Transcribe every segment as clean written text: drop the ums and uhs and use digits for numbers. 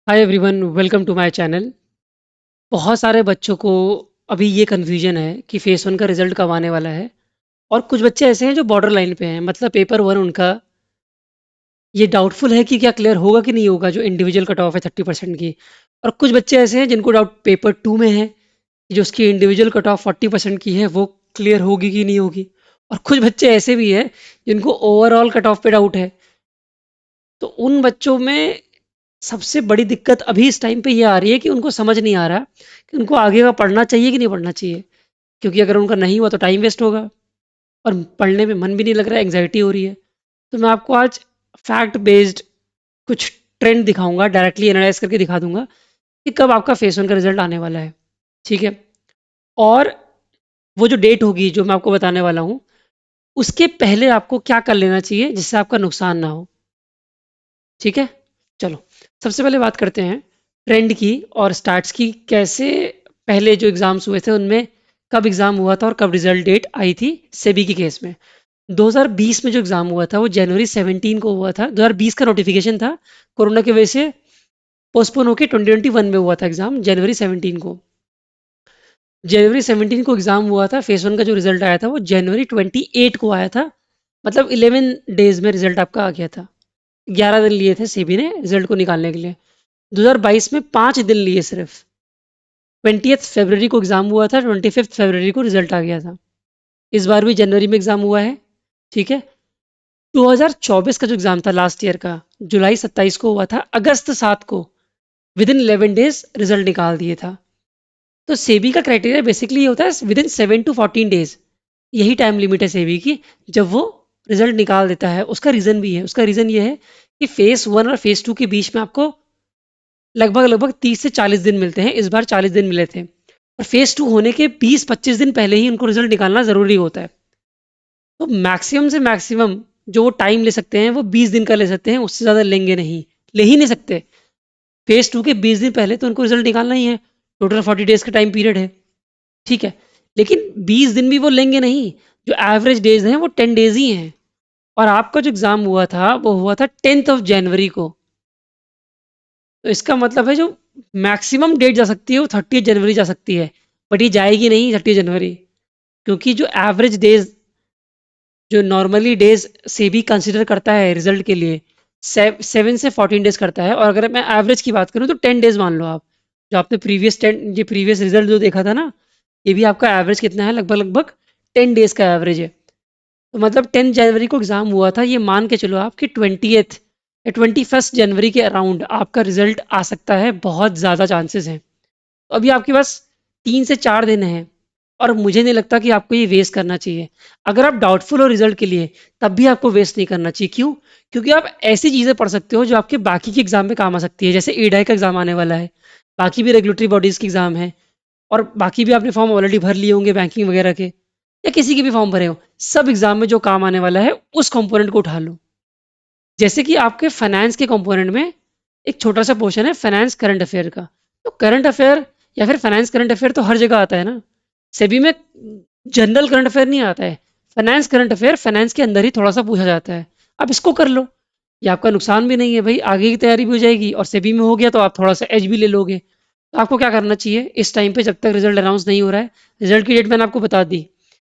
Hi everyone, welcome to my channel. बहुत सारे बच्चों को अभी ये कन्फ्यूजन है कि फेस वन का रिजल्ट कब आने वाला है। और कुछ बच्चे ऐसे हैं जो बॉर्डर लाइन पे हैं, मतलब पेपर वन उनका ये डाउटफुल है कि क्या क्लियर होगा कि नहीं होगा, जो इंडिविजुअल कट ऑफ है 30% की। और कुछ बच्चे ऐसे हैं जिनको डाउट पेपर टू में है कि जो उसकी इंडिविजुअल कट ऑफ 40% की है वो क्लियर होगी कि नहीं होगी। और कुछ बच्चे ऐसे भी हैं जिनको ओवरऑल कट ऑफ पे डाउट है। तो उन बच्चों में सबसे बड़ी दिक्कत अभी इस टाइम पे ये आ रही है कि उनको समझ नहीं आ रहा कि उनको आगे का पढ़ना चाहिए कि नहीं पढ़ना चाहिए। क्योंकि अगर उनका नहीं हुआ तो टाइम वेस्ट होगा और पढ़ने में मन भी नहीं लग रहा है, एंग्जाइटी हो रही है। तो मैं आपको आज फैक्ट बेस्ड कुछ ट्रेंड दिखाऊंगा, डायरेक्टली एनालाइज करके दिखा दूंगा कि कब आपका फेस वन का रिजल्ट आने वाला है। ठीक है। और वो जो डेट होगी जो मैं आपको बताने वाला हूँ, उसके पहले आपको क्या कर लेना चाहिए जिससे आपका नुकसान ना हो। ठीक है। चलो, सबसे पहले बात करते हैं ट्रेंड की और स्टार्ट्स की। कैसे पहले जो एग्जाम्स हुए थे उनमें कब एग्जाम हुआ था और कब रिजल्ट डेट आई थी सेबी के केस में। 2020 में जो एग्जाम हुआ था वो जनवरी 17 को हुआ था। 2020 का नोटिफिकेशन था, कोरोना की वजह से पोस्टपोन होकर 2021 में हुआ था एग्जाम जनवरी 17 को। जनवरी 17 को एग्जाम हुआ था। फेस वन का जो रिजल्ट आया था वो जनवरी 28 को आया था। मतलब 11 डेज में रिजल्ट आपका आ गया था। 11 दिन लिए थे सेबी ने रिजल्ट को निकालने के लिए। 2022 में 5 दिन लिए सिर्फ। 20 फरवरी को एग्जाम हुआ था, 25 फरवरी को रिजल्ट आ गया था। इस बार भी जनवरी में एग्जाम हुआ है। ठीक है। 2024 का जो एग्जाम था लास्ट ईयर का, जुलाई 27 को हुआ था, अगस्त 7 को विद इन 11 डेज रिजल्ट निकाल दिए था। तो सेबी का क्राइटेरिया बेसिकली ये होता है विद इन 7 to 14 डेज। यही टाइम लिमिट है सेबी की जब वो रिजल्ट निकाल देता है। उसका रीजन भी है। उसका रीजन ये है कि फेस वन और फेस टू के बीच में आपको लगभग लगभग 30 से 40 दिन मिलते हैं। इस बार 40 दिन मिले थे और फेज टू होने के 20-25 दिन पहले ही उनको रिजल्ट निकालना ज़रूरी होता है। तो मैक्सिमम से मैक्सिमम जो वो टाइम ले सकते हैं वो 20 दिन का ले सकते हैं, उससे ज़्यादा लेंगे नहीं। ले ही नहीं सकते। फेज टू के 20 दिन पहले तो उनको रिजल्ट निकालना ही है। टोटल 40 डेज का टाइम पीरियड है। ठीक है। लेकिन 20 दिन भी वो लेंगे नहीं। जो एवरेज डेज हैं वो 10 डेज ही हैं। और आपका जो एग्ज़ाम हुआ था वो हुआ था 10 जनवरी को। तो इसका मतलब है जो मैक्सिमम डेट जा सकती है वो 30 जनवरी जा सकती है। बट ये जाएगी नहीं 30 जनवरी। क्योंकि जो एवरेज डेज, जो नॉर्मली डेज से भी कंसिडर करता है रिजल्ट के लिए, 7 से 14 डेज करता है। और अगर मैं एवरेज की बात करूँ तो 10 डेज मान लो आप। जो आपने प्रीवियस रिजल्ट जो देखा था ना, ये भी आपका एवरेज कितना है, लगभग लगभग 10 डेज का एवरेज है। तो मतलब 10 जनवरी को एग्जाम हुआ था, ये मान के चलो आप कि 20th या 21 जनवरी के अराउंड आपका रिजल्ट आ सकता है। बहुत ज़्यादा चांसेस हैं। तो अभी आपके पास 3 से 4 दिन हैं और मुझे नहीं लगता कि आपको ये वेस्ट करना चाहिए। अगर आप डाउटफुल हो रिजल्ट के लिए तब भी आपको वेस्ट नहीं करना चाहिए। क्यों? क्योंकि आप ऐसी चीज़ें पढ़ सकते हो जो आपके बाकी के एग्जाम में काम आ सकती है। जैसे एडाई का एग्जाम आने वाला है, बाकी भी रेगुलेटरी बॉडीज़ के एग्जाम है, और बाकी भी आपने फॉर्म ऑलरेडी भर लिए होंगे बैंकिंग वगैरह के, या किसी के भी फॉर्म भरे हो। सब एग्जाम में जो काम आने वाला है उस कंपोनेंट को उठा लो। जैसे कि आपके फाइनेंस के कंपोनेंट में एक छोटा सा पोर्शन है फाइनेंस करंट अफेयर का। तो करंट अफेयर या फिर फाइनेंस करंट अफेयर तो हर जगह आता है ना। सेबी में जनरल करंट अफेयर नहीं आता है। फाइनेंस करंट अफेयर फाइनेंस के अंदर ही थोड़ा सा पूछा जाता है। आप इसको कर लो। ये आपका नुकसान भी नहीं है भाई, आगे की तैयारी भी हो जाएगी और सेबी में हो गया तो आप थोड़ा सा एज भी ले लोगे। तो आपको क्या करना चाहिए इस टाइम पे, जब तक रिजल्ट अनाउंस नहीं हो रहा है। रिजल्ट की डेट मैंने आपको बता दी,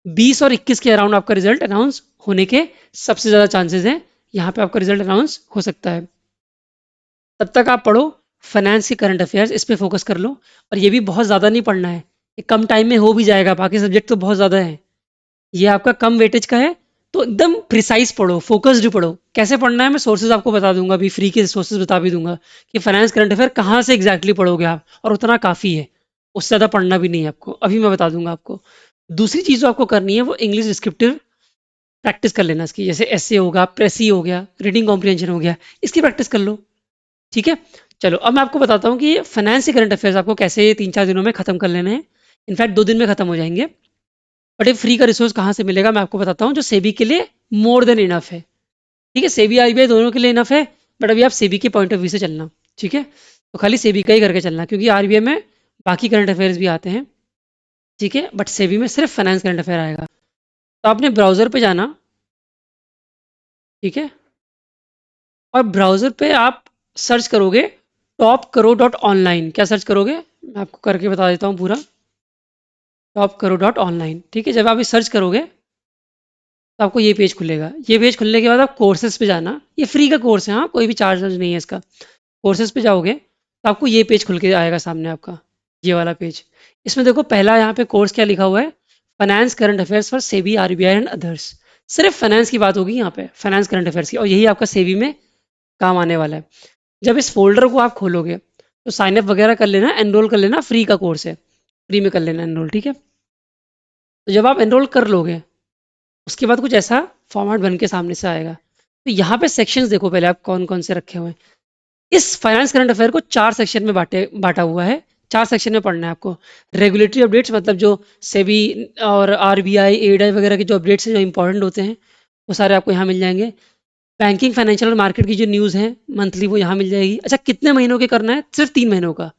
20 और 21 के अराउंड आपका रिजल्ट अनाउंस होने के सबसे ज़्यादा चांसेस हैं। यहाँ पे आपका रिजल्ट अनाउंस हो सकता है। तब तक आप पढ़ो फाइनेंस की करंट अफेयर्स, इस पे फोकस कर लो। और ये भी बहुत ज़्यादा नहीं पढ़ना है, ये कम टाइम में हो भी जाएगा। बाकी सब्जेक्ट तो बहुत ज़्यादा है, ये आपका कम वेटेज का है। तो एकदम प्रिसाइज पढ़ो, फोकस्ड पढ़ो। कैसे पढ़ना है मैं सोर्सेज आपको बता दूंगा, अभी फ्री के सोर्सेज बता भी दूंगा कि फाइनेंस करंट अफेयर कहाँ से एग्जैक्टली पढ़ोगे आप, और उतना काफ़ी है। उससे ज़्यादा पढ़ना भी नहीं है आपको, अभी मैं बता दूंगा आपको। दूसरी चीज़ जो आपको करनी है वो इंग्लिश डिस्क्रिप्टिव प्रैक्टिस कर लेना इसकी। जैसे एसए होगा, प्रेसी हो गया, रीडिंग कॉम्प्रिहेंशन हो गया, इसकी प्रैक्टिस कर लो। ठीक है। चलो, अब मैं आपको बताता हूँ कि फाइनेंस के करंट अफेयर्स आपको कैसे 3-4 दिनों में खत्म कर लेने हैं। इनफैक्ट 2 दिन में खत्म हो जाएंगे। बट ये फ्री का रिसोर्स कहाँ से मिलेगा मैं आपको बताता हूँ, जो सेबी के लिए मोर देन इनफ है। ठीक है, सेबी आरबीआई दोनों के लिए इनफ है। बट अभी आप सेबी के पॉइंट ऑफ व्यू से चलना। ठीक है। तो खाली सेबी का ही करके चलना, क्योंकि आरबीआई में बाकी करंट अफेयर्स भी आते हैं। ठीक है। बट सेबी में सिर्फ फाइनेंस करंट अफेयर आएगा। तो आपने ब्राउजर पे जाना। ठीक है। और ब्राउजर पे आप सर्च करोगे टॉप करो डॉट ऑनलाइन क्या सर्च करोगे, मैं आपको करके बता देता हूँ पूरा। टॉप करो डॉट ऑनलाइन, ठीक है। जब आप ये सर्च करोगे तो आपको ये पेज खुलेगा। ये पेज खुलने के बाद आप कोर्सेज पे जाना, ये फ्री का कोर्स है, हाँ कोई भी चार्ज नहीं है इसका। कोर्सेज पे जाओगे तो आपको ये पेज खुल के आएगा सामने आपका, ये वाला पेज। इसमें देखो पहला यहाँ पे कोर्स क्या लिखा हुआ है, finance current affairs for SEBI RBI and others. सिर्फ फाइनेंस की बात होगी यहाँ पे, फाइनेंस करंट अफेयर्स की, और यही आपका सेबी में काम आने वाला है। जब इस फोल्डर को आप खोलोगे तो साइन अप वगैरह कर लेना, एनरोल कर लेना, फ्री का कोर्स है, फ्री में कर लेना एनरोल, ठीक है। तो जब आप एनरोल कर लोगे उसके बाद कुछ ऐसा फॉर्मेट बन के सामने से आएगा। तो यहाँ पे सेक्शंस देखो पहले आप कौन कौन से रखे हुए हैं। इस फाइनेंस करंट अफेयर को 4 सेक्शन में बांटा हुआ है। 4 सेक्शन में पढ़ना है आपको। रेगुलेटरी अपडेट्स मतलब जो सेबी और आरबीआई एडाई वगैरह के जो अपडेट्स हैं जो इंपॉर्टेंट होते हैं वो सारे आपको यहाँ मिल जाएंगे। बैंकिंग फाइनेंशियल और मार्केट की जो न्यूज़ है मंथली वो यहाँ मिल जाएगी। अच्छा कितने महीनों के करना है, सिर्फ 3 महीनों का,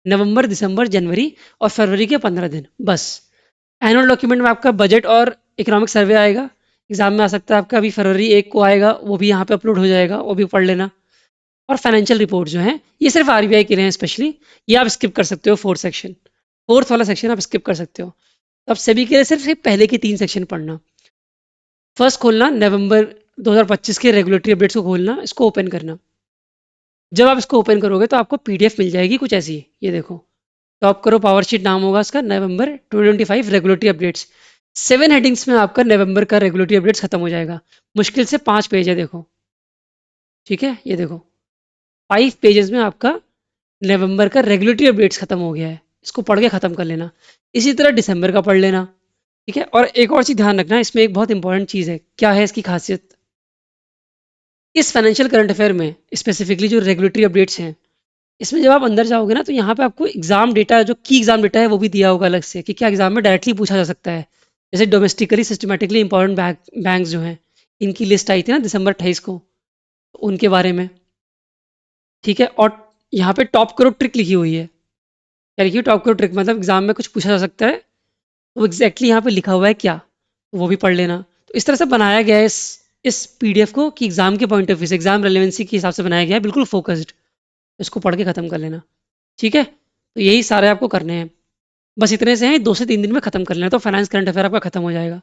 नवंबर दिसंबर जनवरी और फरवरी के 15 दिन बस। एनुअल डॉक्यूमेंट में आपका बजट और इकोनॉमिक सर्वे आएगा, एग्जाम में आ सकता है आपका, अभी फरवरी 1 को आएगा, वो भी यहाँ पे अपलोड हो जाएगा, वो भी पढ़ लेना। और फाइनेंशियल रिपोर्ट जो है ये सिर्फ आरबीआई के लिए हैं स्पेशली, ये आप स्किप कर सकते हो। फोर्थ वाला सेक्शन आप स्किप कर सकते हो। अब सभी के लिए सिर्फ पहले के 3 सेक्शन पढ़ना। फर्स्ट खोलना नवंबर 2025 के रेगुलेटरी अपडेट्स को खोलना, इसको ओपन करना। जब आप इसको ओपन करोगे तो आपको पीडीएफ मिल जाएगी कुछ ऐसी, ये देखो। टॉप करो पावर शीट नाम होगा इसका, नवंबर 2025 रेगुलेटरी अपडेट्स। 7 हेडिंग्स में आपका नवंबर का रेगुलेटरी अपडेट्स खत्म हो जाएगा। मुश्किल से 5 पेज है देखो, ठीक है, ये देखो 5 पेजेस में आपका नवंबर का रेगुलेटरी अपडेट्स खत्म हो गया है। इसको पढ़ के खत्म कर लेना। इसी तरह दिसंबर का पढ़ लेना, ठीक है। और एक और चीज़ ध्यान रखना, इसमें एक बहुत इंपॉर्टेंट चीज़ है, क्या है इसकी खासियत। इस फाइनेंशियल करंट अफेयर में स्पेसिफिकली जो रेगुलेटरी अपडेट्स हैं, इसमें जब आप अंदर जाओगे ना तो यहाँ पे आपको एग्जाम डेटा, जो की एग्जाम डेटा है वो भी दिया होगा अलग से, कि क्या एग्जाम में डायरेक्टली पूछा जा सकता है। जैसे डोमेस्टिकली सिस्टमेटिकली इंपॉर्टेंट बैंक जो हैं, इनकी लिस्ट आई थी ना दिसंबर 28 को, तो उनके बारे में, ठीक है। और यहाँ पे टॉप करो ट्रिक लिखी हुई है। क्या लिखी है टॉप करो ट्रिक, मतलब एग्जाम में कुछ पूछा जा सकता है, तो एग्जैक्टली यहाँ पे लिखा हुआ है क्या, तो वो भी पढ़ लेना। तो इस तरह से बनाया गया है इस पीडीएफ को कि एग्जाम के पॉइंट ऑफ व्यू से, एग्जाम रेलेवेंसी के हिसाब से बनाया गया है, बिल्कुल फोकस्ड। इसको पढ़ के खत्म कर लेना, ठीक है। तो यही सारे आपको करने हैं, बस इतने से हैं, 2 से 3 दिन में खत्म कर लेना तो फाइनेंस करंट अफेयर आपका खत्म हो जाएगा।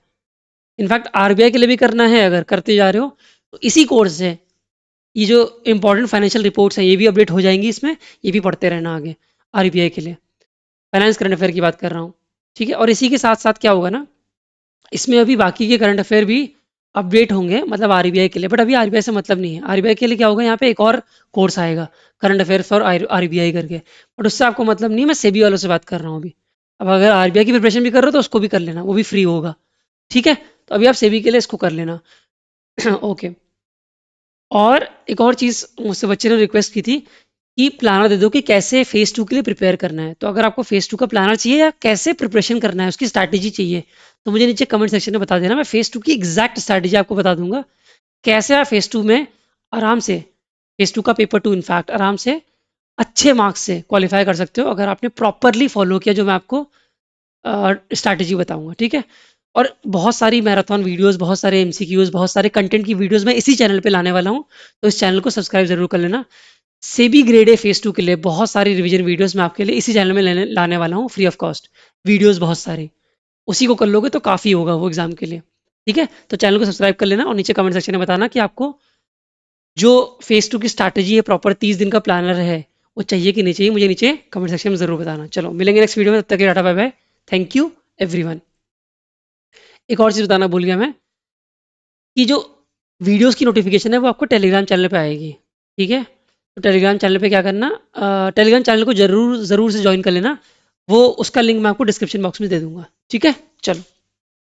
इनफैक्ट आरबीआई के लिए भी करना है, अगर करते जा रहे हो तो इसी कोर्स से ये जो इंपॉर्टेंट फाइनेंशियल रिपोर्ट्स हैं ये भी अपडेट हो जाएंगी इसमें, ये भी पढ़ते रहना आगे आरबीआई के लिए। फाइनेंस करंट अफेयर की बात कर रहा हूँ, ठीक है। और इसी के साथ साथ क्या होगा ना, इसमें अभी बाकी के करंट अफेयर भी अपडेट होंगे, मतलब आरबीआई के लिए, बट अभी आरबीआई से मतलब नहीं है। आरबीआई के लिए क्या होगा, यहाँ पे एक और कोर्स आएगा करंट अफेयर फॉर आरबीआई करके, बट उससे आपको मतलब नहीं है, मैं सेबी वालों से बात कर रहा हूँ अभी। अब अगर आरबीआई की प्रिपरेशन भी कर रहे हो तो उसको भी कर लेना, वो भी फ्री होगा, ठीक है। तो अभी आप सेबी के लिए इसको कर लेना। ओके। और एक और चीज़ मुझसे बच्चे ने रिक्वेस्ट की थी कि प्लानर दे दो कि कैसे फेज़ 2 के लिए प्रिपेयर करना है। तो अगर आपको फेज़ 2 का प्लानर चाहिए या कैसे प्रिपरेशन करना है, उसकी स्ट्रैटेजी चाहिए, तो मुझे नीचे कमेंट सेक्शन में बता देना। मैं फेज़ 2 की एग्जैक्ट स्ट्रैटेजी आपको बता दूंगा, कैसे आप फेज़ 2 में आराम से, फेज़ 2 का पेपर 2 इनफैक्ट आराम से अच्छे मार्क्स से क्वालिफाई कर सकते हो, अगर आपने प्रॉपरली फॉलो किया जो मैं आपको स्ट्रैटेजी बताऊंगा, ठीक है। और बहुत सारी मैराथन वीडियोस, बहुत सारे एमसीक्यूज, बहुत सारे कंटेंट की वीडियोस मैं इसी चैनल पे लाने वाला हूँ, तो इस चैनल को सब्सक्राइब जरूर कर लेना। सेबी ग्रेड ए फेज़ 2 के लिए बहुत सारी रिवीजन वीडियोस मैं आपके लिए इसी चैनल में लाने वाला हूँ, फ्री ऑफ कॉस्ट वीडियोस बहुत सारी। उसी को कर लोगे तो काफ़ी होगा वो एग्जाम के लिए, ठीक है। तो चैनल को सब्सक्राइब कर लेना और नीचे कमेंट सेक्शन में बताना कि आपको जो फेज़ 2 की स्ट्रैटेजी है, प्रॉपर 30 दिन का प्लानर है, वो चाहिए कि नहीं चाहिए, मुझे नीचे कमेंट सेक्शन में ज़रूर बताना। चलो मिलेंगे नेक्स्ट वीडियो में, तब तक के tata bye bye, thank you everyone. एक और चीज़ बताना भूल गया मैं, कि जो वीडियोस की नोटिफिकेशन है वो आपको टेलीग्राम चैनल पे आएगी, ठीक है। तो टेलीग्राम चैनल पे क्या करना, टेलीग्राम चैनल को ज़रूर ज़रूर से ज्वाइन कर लेना, वो उसका लिंक मैं आपको डिस्क्रिप्शन बॉक्स में दे दूंगा, ठीक है। चलो।